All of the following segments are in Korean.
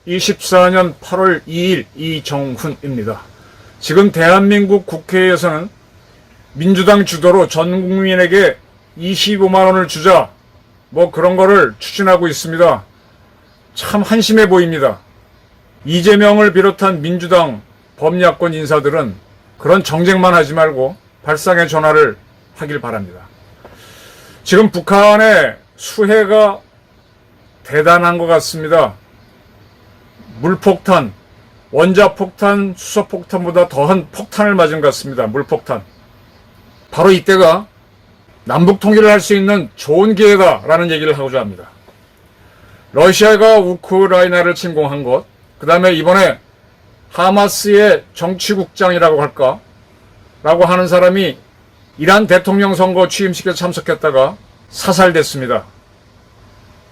(2024년 8월 2일) 이정훈입니다. 지금 대한민국 국회에서는 민주당 주도로 전 국민에게 25만 원을 주자 뭐 그런 거를 추진하고 있습니다. 참 한심해 보입니다. 이재명을 비롯한 민주당 범야권 인사들은 그런 정쟁만 하지 말고 발상의 전환을 하길 바랍니다. 지금 북한의 수해가 대단한 것 같습니다. 물폭탄, 원자폭탄, 수소폭탄보다 더한 폭탄을 맞은 것 같습니다. 물폭탄. 바로 이때가 남북 통일을 할 수 있는 좋은 기회다라는 얘기를 하고자 합니다. 러시아가 우크라이나를 침공한 것, 그 다음에 이번에 하마스의 정치국장이라고 할까? 라고 하는 사람이 이란 대통령 선거 취임식에 참석했다가 사살됐습니다.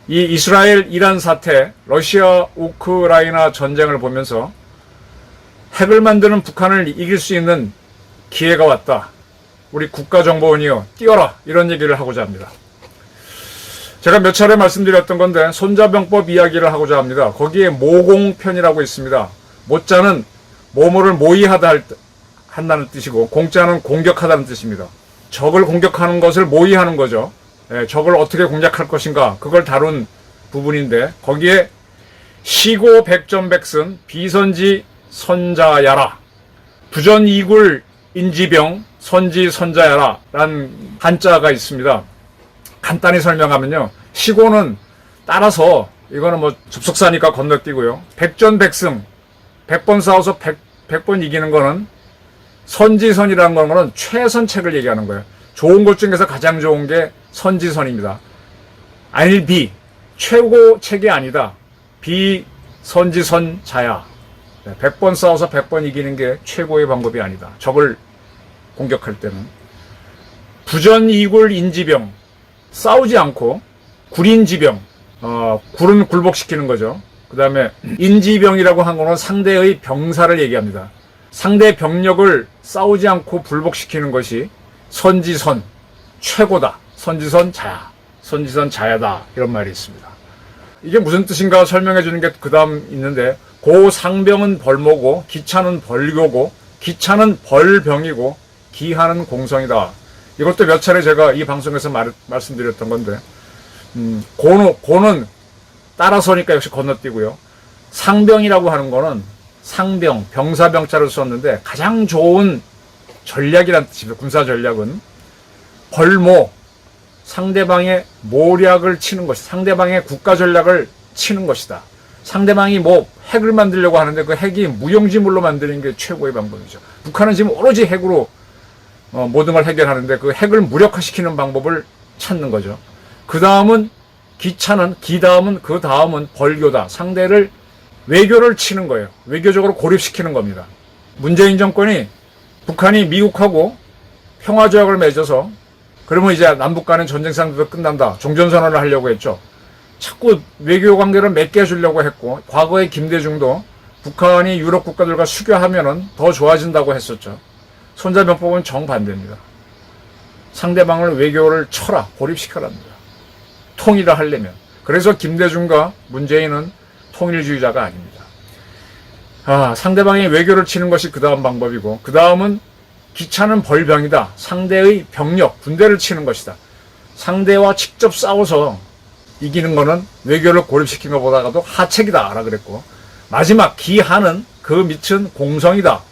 이 이스라엘 이란 사태, 러시아 우크라이나 전쟁을 보면서 핵을 만드는 북한을 이길 수 있는 기회가 왔다. 우리 국가정보원이요, 뛰어라! 이런 얘기를 하고자 합니다. 제가 몇 차례 말씀드렸던 건데 손자병법 이야기를 하고자 합니다. 거기에 모공편이라고 있습니다. 모자는 모모를 모의하다 한다는 뜻이고 공자는 공격하다는 뜻입니다. 적을 공격하는 것을 모의하는 거죠. 적을 어떻게 공략할 것인가 그걸 다룬 부분인데 거기에 시고 백전백승 비선지 선자야라 부전이굴 인지병 선지 선자야라 라는 한자가 있습니다. 간단히 설명하면요, 시고는 따라서 이거는 뭐 접속사니까 건너뛰고요, 백전백승 100번 싸워서 100번 이기는 거는 선지선이라는 거는 최선책을 얘기하는 거예요. 좋은 것 중에서 가장 좋은 게 선지선입니다. 아니 비 최고책이 아니다. 비선지선자야. 100번 싸워서 100번 이기는 게 최고의 방법이 아니다. 적을 공격할 때는. 부전이굴 인지병, 싸우지 않고 굴인지병, 굴은 굴복시키는 거죠. 그 다음에 인지병이라고 한 거는 상대의 병사를 얘기합니다. 상대 병력을 싸우지 않고 불복시키는 것이 선지선, 최고다. 선지선 자야. 선지선 자야다. 이런 말이 있습니다. 이게 무슨 뜻인가 설명해 주는 게 그 다음 있는데, 고상병은 벌모고 기차는 벌교고 기차는 벌병이고 기하는 공성이다. 이것도 몇 차례 제가 이 방송에서 말씀드렸던 건데, 고는 따라서니까 역시 건너뛰고요. 상병이라고 하는 거는 상병, 병사병자를 썼는데 가장 좋은 전략이란 뜻입니다. 군사 전략은 벌모, 상대방의 모략을 치는 것이다. 상대방의 국가 전략을 치는 것이다. 상대방이 뭐 핵을 만들려고 하는데 그 핵이 무용지물로 만드는 게 최고의 방법이죠. 북한은 지금 오로지 핵으로 모든 걸 해결하는데 그 핵을 무력화시키는 방법을 찾는 거죠. 그 다음은 그 다음은 벌교다. 상대를 외교를 치는 거예요. 외교적으로 고립시키는 겁니다. 문재인 정권이 북한이 미국하고 평화조약을 맺어서 그러면 이제 남북 간의 전쟁 상태도 끝난다. 종전선언을 하려고 했죠. 자꾸 외교 관계를 맺게 해주려고 했고, 과거에 김대중도 북한이 유럽 국가들과 수교하면은 더 좋아진다고 했었죠. 손자병법은 정반대입니다. 상대방을 외교를 쳐라, 고립시켜랍니다. 통일을 하려면. 그래서 김대중과 문재인은 통일주의자가 아닙니다. 상대방의 외교를 치는 것이 그 다음 방법이고, 그 다음은 기차는 벌병이다. 상대의 병력, 군대를 치는 것이다. 상대와 직접 싸워서 이기는 거는 외교를 고립시킨 것보다도 하책이다 라 그랬고, 마지막 기하는 그 밑은 공성이다.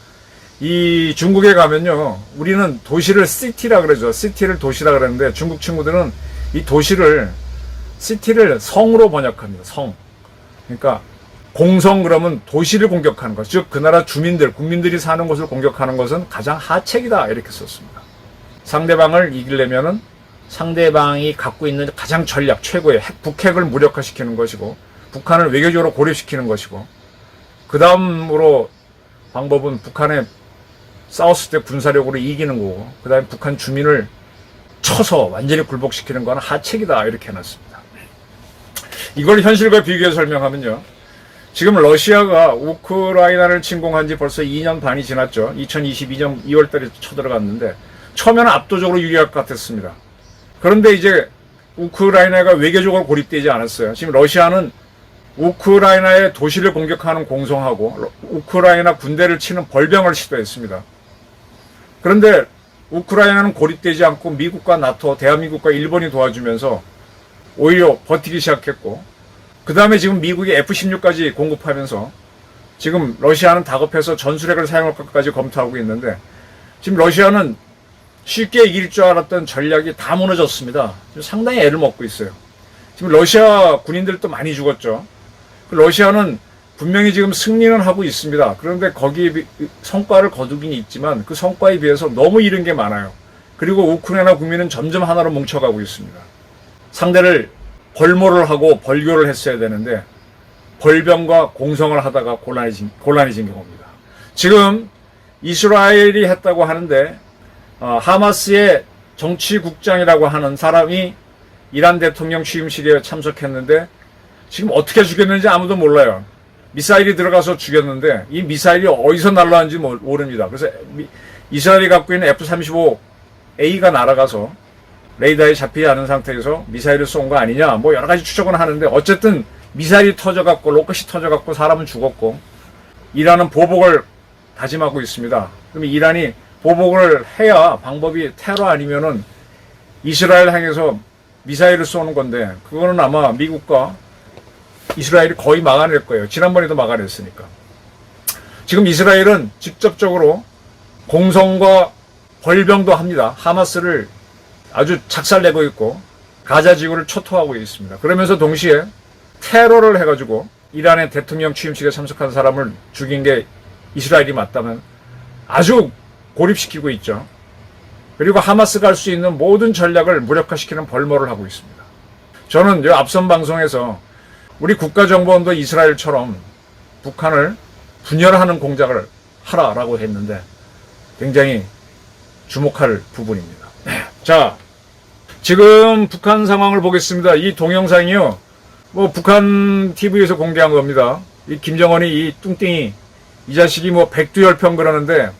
이 중국에 가면요, 우리는 도시를 시티라 그러죠. 시티를 도시라 그러는데 중국 친구들은 이 도시를, 시티를 성으로 번역합니다. 성. 그러니까 공성 그러면 도시를 공격하는 것, 즉 그 나라 주민들, 국민들이 사는 곳을 공격하는 것은 가장 하책이다 이렇게 썼습니다. 상대방을 이기려면은 상대방이 갖고 있는 가장 전략, 최고의 북핵을 무력화시키는 것이고, 북한을 외교적으로 고립시키는 것이고, 그 다음으로 방법은 북한에 싸웠을 때 군사력으로 이기는 거고, 그 다음에 북한 주민을 쳐서 완전히 굴복시키는 건 하책이다 이렇게 해놨습니다. 이걸 현실과 비교해 설명하면요, 지금 러시아가 우크라이나를 침공한 지 벌써 2년 반이 지났죠. 2022년 2월 달에 쳐들어갔는데 처음에는 압도적으로 유리할 것 같았습니다. 그런데 이제 우크라이나가 외교적으로 고립되지 않았어요. 지금 러시아는 우크라이나의 도시를 공격하는 공성하고 우크라이나 군대를 치는 벌병을 시도했습니다. 그런데 우크라이나는 고립되지 않고 미국과 나토, 대한민국과 일본이 도와주면서 오히려 버티기 시작했고, 그 다음에 지금 미국이 F-16까지 공급하면서 지금 러시아는 다급해서 전술핵을 사용할 것까지 검토하고 있는데, 지금 러시아는 쉽게 이길 줄 알았던 전략이 다 무너졌습니다. 지금 상당히 애를 먹고 있어요. 지금 러시아 군인들도 많이 죽었죠. 러시아는 분명히 지금 승리는 하고 있습니다. 그런데 거기에 성과를 거두긴 있지만 그 성과에 비해서 너무 잃은 게 많아요. 그리고 우크라이나 국민은 점점 하나로 뭉쳐가고 있습니다. 상대를 벌모를 하고 벌교를 했어야 되는데 벌병과 공성을 하다가 곤란해진 경우입니다. 지금 이스라엘이 했다고 하는데 하마스의 정치국장이라고 하는 사람이 이란 대통령 취임식에 참석했는데 지금 어떻게 죽였는지 아무도 몰라요. 미사일이 들어가서 죽였는데 이 미사일이 어디서 날라왔는지 모릅니다. 그래서 이스라엘이 갖고 있는 F-35A가 날아가서 레이더에 잡히지 않은 상태에서 미사일을 쏜 거 아니냐, 뭐 여러 가지 추정은 하는데 어쨌든 미사일이 터져갖고 로켓이 터져갖고 사람은 죽었고 이란은 보복을 다짐하고 있습니다. 그럼 이란이 보복을 해야 방법이 테러 아니면은 이스라엘 향해서 미사일을 쏘는 건데 그거는 아마 미국과 이스라엘이 거의 막아낼 거예요. 지난번에도 막아냈으니까. 지금 이스라엘은 직접적으로 공성과 벌병도 합니다. 하마스를 아주 작살내고 있고 가자 지구를 초토하고 있습니다. 그러면서 동시에 테러를 해가지고 이란의 대통령 취임식에 참석한 사람을 죽인 게 이스라엘이 맞다면 아주 고립시키고 있죠. 그리고 하마스가 할 수 있는 모든 전략을 무력화시키는 벌모를 하고 있습니다. 저는 앞선 방송에서 우리 국가정보원도 이스라엘처럼 북한을 분열하는 공작을 하라라고 했는데 굉장히 주목할 부분입니다. 자, 지금 북한 상황을 보겠습니다. 이 동영상이요, 뭐 북한 TV에서 공개한 겁니다. 이 김정은이 이 뚱땡이 이 자식이 뭐 백두혈평 그러는데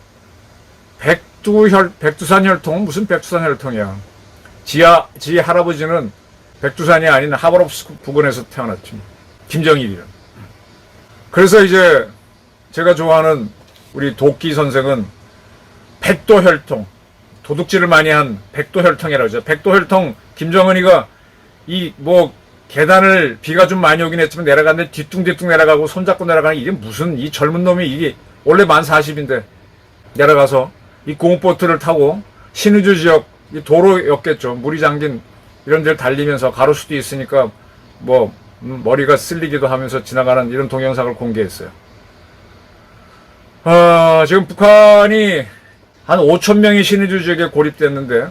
백두산 혈통 무슨 백두산 혈통이야. 지 할아버지는 백두산이 아닌 하바롭스크 부근에서 태어났죠. 김정일이는. 그래서 이제 제가 좋아하는 우리 도끼 선생은 백도혈통, 도둑질을 많이 한 백도혈통이라고 하죠. 백도혈통 김정은이가 이 뭐 계단을 비가 좀 많이 오긴 했지만 내려갔는데 뒤뚱뒤뚱 내려가고 손잡고 내려가는 이게 무슨 이 젊은 놈이 이게 원래 만 40인데 내려가서 이 공보트를 타고 신의주 지역 도로였겠죠. 물이 잠긴 이런 데를 달리면서 가로수도 있으니까 뭐 머리가 쓸리기도 하면서 지나가는 이런 동영상을 공개했어요. 지금 북한이 한 5,000명이 신의주 지역에 고립됐는데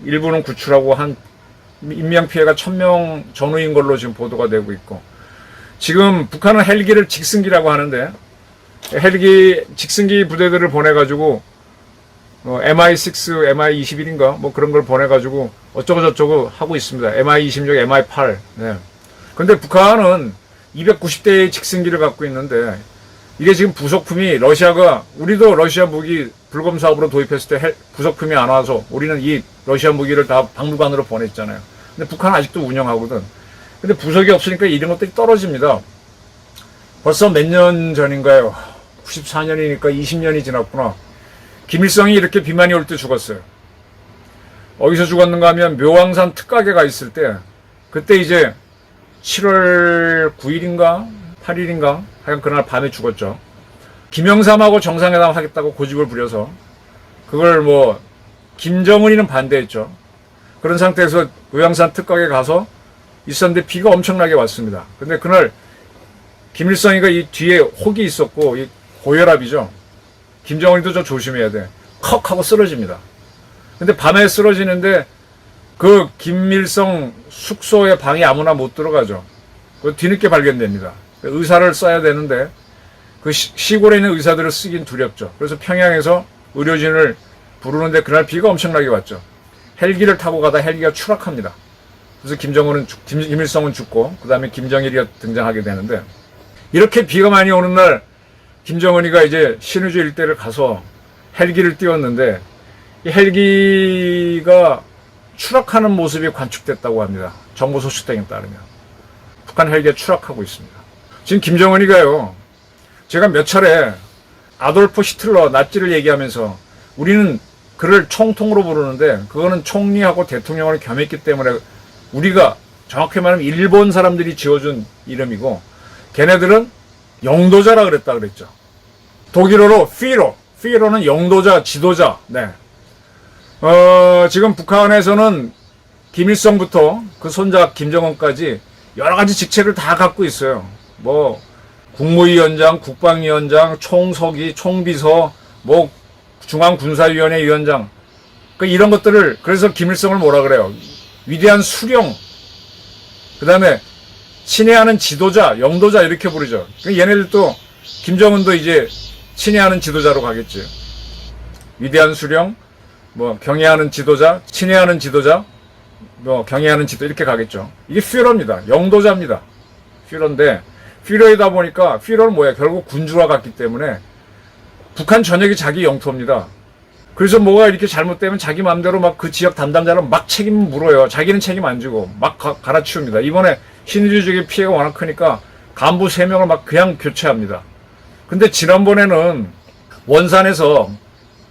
일부는 구출하고 한 인명피해가 1,000명 전후인 걸로 지금 보도가 되고 있고, 지금 북한은 헬기를 직승기라고 하는데 헬기 직승기 부대들을 보내가지고 MI6, MI21인가 뭐 그런 걸 보내가지고 어쩌고 저쩌고 하고 있습니다. MI26, MI8. 네. 근데 북한은 290대의 직승기를 갖고 있는데 이게 지금 부속품이 러시아가, 우리도 러시아 무기 불검 사업으로 도입했을 때 부속품이 안 와서 우리는 이 러시아 무기를 다 박물관으로 보냈잖아요. 근데 북한은 아직도 운영하거든. 근데 부속이 없으니까 이런 것들이 떨어집니다. 벌써 몇 년 전인가요? 94년이니까 20년이 지났구나. 김일성이 이렇게 비만이 올 때 죽었어요. 어디서 죽었는가 하면 묘황산 특가계가 있을 때, 그때 이제 7월 9일인가 8일인가 하여간 그날 밤에 죽었죠. 김영삼하고 정상회담 하겠다고 고집을 부려서 그걸 뭐 김정은이는 반대했죠. 그런 상태에서 묘황산 특가계 가서 있었는데 비가 엄청나게 왔습니다. 근데 그날 김일성이가 이 뒤에 혹이 있었고 이 고혈압이죠. 김정은이도 좀 조심해야 돼. 컥 하고 쓰러집니다. 근데 밤에 쓰러지는데 그 김일성 숙소에 방이 아무나 못 들어가죠. 그 뒤늦게 발견됩니다. 의사를 써야 되는데 그 시골에 있는 의사들을 쓰긴 두렵죠. 그래서 평양에서 의료진을 부르는데 그날 비가 엄청나게 왔죠. 헬기를 타고 가다 헬기가 추락합니다. 그래서 김일성은 죽고 그 다음에 김정일이 등장하게 되는데, 이렇게 비가 많이 오는 날 김정은이가 이제 신의주 일대를 가서 헬기를 띄웠는데 이 헬기가 추락하는 모습이 관측됐다고 합니다. 정보 소식 등에 따르면 북한 헬기가 추락하고 있습니다. 지금 김정은이가요, 제가 몇 차례 아돌프 히틀러 나치를 얘기하면서 우리는 그를 총통으로 부르는데 그거는 총리하고 대통령을 겸했기 때문에 우리가 정확히 말하면 일본 사람들이 지어준 이름이고 걔네들은 영도자라 그랬다 그랬죠. 독일어로 피로는 영도자, 지도자. 네. 지금 북한에서는 김일성부터 그 손자 김정은까지 여러 가지 직책을 다 갖고 있어요. 뭐 국무위원장, 국방위원장, 총서기, 총비서, 뭐 중앙군사위원회 위원장, 이런 것들을, 그래서 김일성을 뭐라 그래요? 위대한 수령, 그 다음에 친애하는 지도자, 영도자 이렇게 부르죠. 얘네들도 김정은도 이제 친애하는 지도자로 가겠지. 위대한 수령, 뭐 경애하는 지도자, 친애하는 지도자, 뭐 경애하는 지도 이렇게 가겠죠. 이게 퓨러입니다. 영도자입니다. 퓨러인데 퓨러이다 보니까 퓨러는 뭐야? 결국 군주화 같기 때문에 북한 전역이 자기 영토입니다. 그래서 뭐가 이렇게 잘못되면 자기 마음대로 막 그 지역 담당자를 막 책임을 물어요. 자기는 책임 안 지고 막 갈아치웁니다. 이번에 신의주 지역의 피해가 워낙 크니까 간부 3명을 막 그냥 교체합니다. 근데 지난번에는 원산에서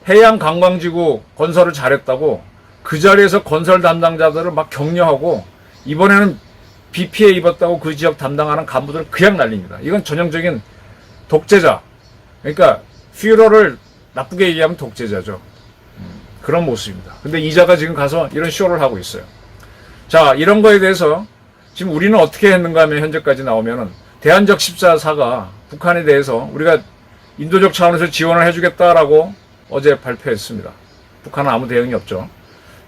해양관광지구 건설을 잘했다고 그 자리에서 건설 담당자들을 막 격려하고 이번에는 비 피해 입었다고 그 지역 담당하는 간부들을 그냥 날립니다. 이건 전형적인 독재자. 그러니까 퓨러를 나쁘게 얘기하면 독재자죠. 그런 모습입니다. 근데 이자가 지금 가서 이런 쇼를 하고 있어요. 자, 이런 거에 대해서 지금 우리는 어떻게 했는가 하면 현재까지 나오면은 대한적 십자사가 북한에 대해서 우리가 인도적 차원에서 지원을 해주겠다라고 어제 발표했습니다. 북한은 아무 대응이 없죠.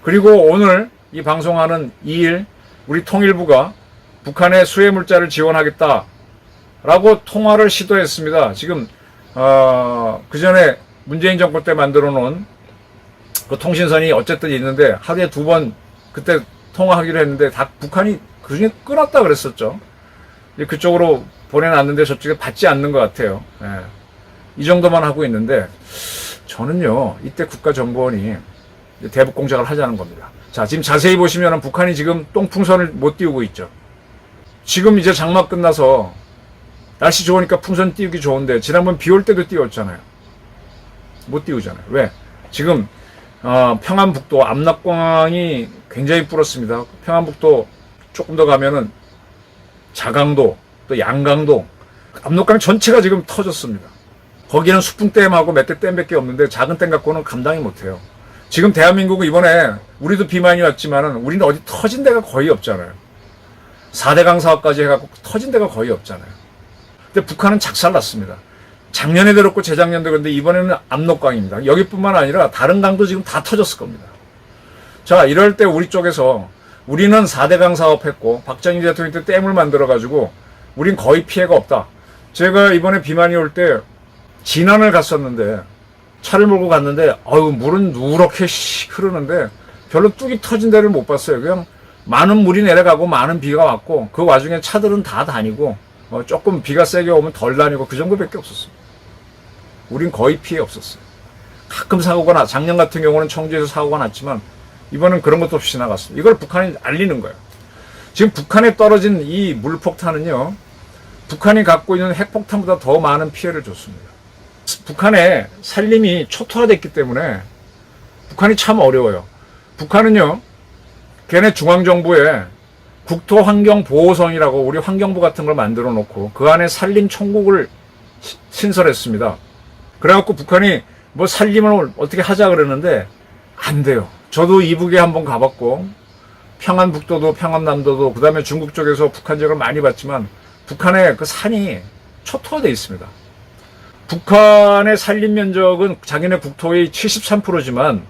그리고 오늘 이 방송하는 2일 우리 통일부가 북한의 수해물자를 지원하겠다라고 통화를 시도했습니다. 지금 그 전에 문재인 정권 때 만들어 놓은 그 통신선이 어쨌든 있는데 하루에 2번 그때 통화하기로 했는데 다 북한이 그중에 끊었다 그랬었죠. 그쪽으로 보내놨는데 저쪽에 받지 않는 것 같아요. 예. 이 정도만 하고 있는데 저는요 이때 국가정보원이 대북 공작을 하자는 겁니다. 자, 지금 자세히 보시면 북한이 지금 똥풍선을 못 띄우고 있죠. 지금 이제 장마 끝나서 날씨 좋으니까 풍선 띄우기 좋은데 지난번 비 올 때도 띄웠잖아요. 못 띄우잖아요. 왜? 지금 평안북도 압락강이 굉장히 불었습니다. 평안북도 조금 더 가면은 자강도 또 양강도 압록강 전체가 지금 터졌습니다. 거기는 수풍댐하고 몇 대 댐밖에 없는데 작은 댐 갖고는 감당이 못해요. 지금 대한민국은 이번에 우리도 비 많이 왔지만은 우리는 어디 터진 데가 거의 없잖아요. 4대강 사업까지 해갖고 터진 데가 거의 없잖아요. 근데 북한은 작살났습니다. 작년에 들었고 재작년도 그런데 이번에는 압록강입니다. 여기뿐만 아니라 다른 강도 지금 다 터졌을 겁니다. 자, 이럴 때 우리 쪽에서 우리는 4대강 사업했고 박정희 대통령 때 댐을 만들어가지고 우린 거의 피해가 없다. 제가 이번에 비 많이 올 때 진안을 갔었는데 차를 몰고 갔는데 물은 누렇게 흐르는데 별로 뚝이 터진 데를 못 봤어요. 그냥 많은 물이 내려가고 많은 비가 왔고 그 와중에 차들은 다 다니고 조금 비가 세게 오면 덜 다니고 그 정도밖에 없었어요. 우린 거의 피해 없었어요. 가끔 사고가 나, 작년 같은 경우는 청주에서 사고가 났지만 이번엔 그런 것도 없이 지나갔습니다. 이걸 북한이 알리는 거예요. 지금 북한에 떨어진 이 물폭탄은요, 북한이 갖고 있는 핵폭탄보다 더 많은 피해를 줬습니다. 북한의 살림이 초토화됐기 때문에 북한이 참 어려워요. 북한은요, 걔네 중앙정부에 국토환경보호성이라고 우리 환경부 같은 걸 만들어 놓고 그 안에 산림총국을 신설했습니다. 그래갖고 북한이 뭐 산림을 어떻게 하자 그러는데 안 돼요. 저도 이북에 한번 가봤고 평안북도도 평안남도도 그 다음에 중국 쪽에서 북한 지역을 많이 봤지만 북한의 그 산이 초토화되어 있습니다. 북한의 산림 면적은 자기네 국토의 73%지만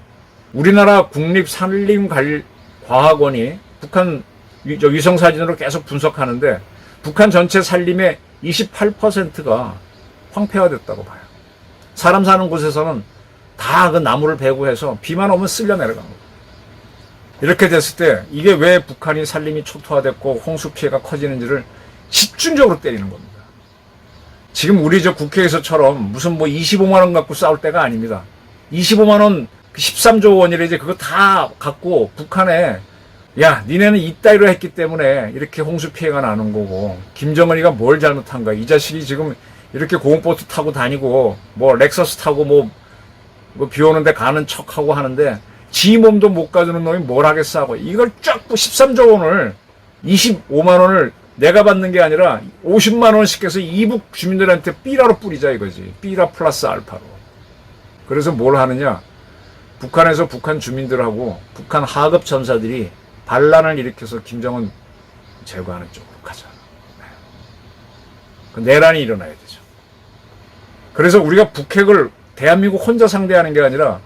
우리나라 국립산림과학원이 북한 위성사진으로 계속 분석하는데 북한 전체 산림의 28%가 황폐화됐다고 봐요. 사람 사는 곳에서는 다 그 나무를 배고해서 비만 오면 쓸려 내려간 거예요. 이렇게 됐을 때 이게 왜 북한이 산림이 초토화됐고 홍수 피해가 커지는지를 집중적으로 때리는 겁니다. 지금 우리 저 국회에서처럼 무슨 뭐 25만 원 갖고 싸울 때가 아닙니다. 25만 원 13조 원이래 이제 그거 다 갖고 북한에 야 니네는 이따위로 했기 때문에 이렇게 홍수 피해가 나는 거고 김정은이가 뭘 잘못한 거야. 이 자식이 지금 이렇게 고속버스 타고 다니고 뭐 렉서스 타고 뭐 비 오는데 가는 척하고 하는데 지 몸도 못 가주는 놈이 뭘 하겠어 하고 이걸 쫙 13조 원을 25만 원을 내가 받는 게 아니라 50만 원씩 해서 이북 주민들한테 삐라로 뿌리자 이거지. 삐라 플러스 알파로. 그래서 뭘 하느냐. 북한에서 북한 주민들하고 북한 하급 전사들이 반란을 일으켜서 김정은 제거하는 쪽으로 가자. 그 내란이 일어나야 되죠. 그래서 우리가 북핵을 대한민국 혼자 상대하는 게 아니라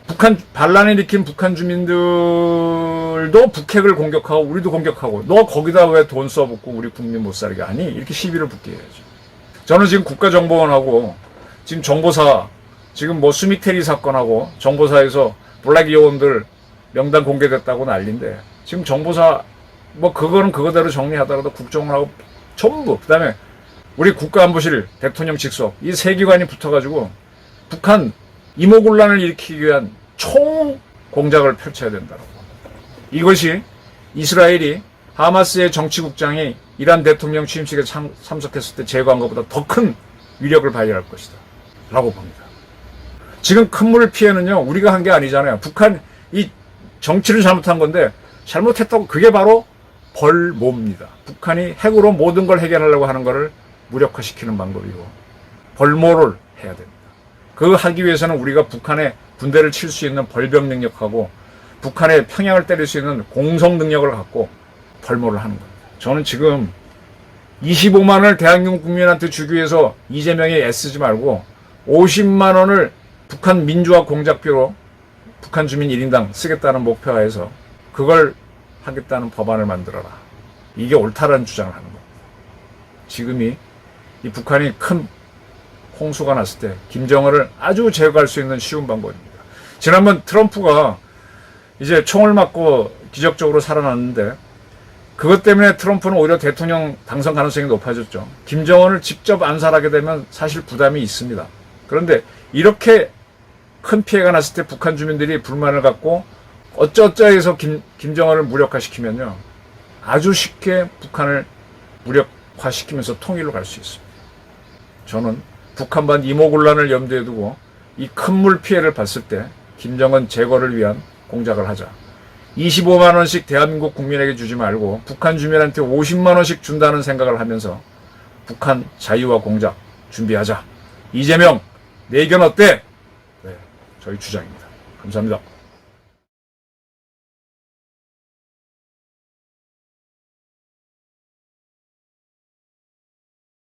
북한 반란을 일으킨 북한 주민들도 북핵을 공격하고 우리도 공격하고 너 거기다 왜 돈 써붓고 우리 국민 못 살게 하니? 이렇게 시비를 붙게 해야죠. 저는 지금 국가정보원하고 지금 정보사 지금 뭐 수미테리 사건하고 정보사에서 블랙 요원들 명단 공개됐다고 난리인데 지금 정보사 뭐 그거는 그거대로 정리하더라도 국정원하고 전부 그다음에 우리 국가안보실 대통령 직속 이 세 기관이 붙어가지고 북한 이모군란을 일으키기 위한 총 공작을 펼쳐야 된다고. 이것이 이스라엘이 하마스의 정치국장이 이란 대통령 취임식에 참석했을 때 제거한 것보다 더 큰 위력을 발휘할 것이다 라고 봅니다. 지금 큰 물 피해는요 우리가 한 게 아니잖아요. 북한 이 정치를 잘못한 건데 잘못했다고 그게 바로 벌모입니다. 북한이 핵으로 모든 걸 해결하려고 하는 것을 무력화시키는 방법이고 벌모를 해야 됩니다. 그거 하기 위해서는 우리가 북한의 군대를 칠 수 있는 벌병 능력하고 북한의 평양을 때릴 수 있는 공성 능력을 갖고 벌모를 하는 겁니다. 저는 지금 25만 원을 대한민국 국민한테 주기 위해서 이재명이 애쓰지 말고 50만 원을 북한 민주화 공작비로 북한 주민 1인당 쓰겠다는 목표하에서 그걸 하겠다는 법안을 만들어라. 이게 옳다라는 주장을 하는 겁니다. 지금이 이 북한이 큰 홍수가 났을 때 김정은을 아주 제거할 수 있는 쉬운 방법입니다. 지난번 트럼프가 이제 총을 맞고 기적적으로 살아났는데 그것 때문에 트럼프는 오히려 대통령 당선 가능성이 높아졌죠. 김정은을 직접 암살하게 되면 사실 부담이 있습니다. 그런데 이렇게 큰 피해가 났을 때 북한 주민들이 불만을 갖고 어쩌어쩌 해서 김정은을 무력화시키면요. 아주 쉽게 북한을 무력화시키면서 통일로 갈 수 있습니다. 저는 북한반 이모군란을 염두에 두고 이 큰 물 피해를 봤을 때 김정은 제거를 위한 공작을 하자. 25만 원씩 대한민국 국민에게 주지 말고 북한 주민한테 50만 원씩 준다는 생각을 하면서 북한 자유화 공작 준비하자. 이재명, 내 의견 어때? 네, 저희 주장입니다. 감사합니다.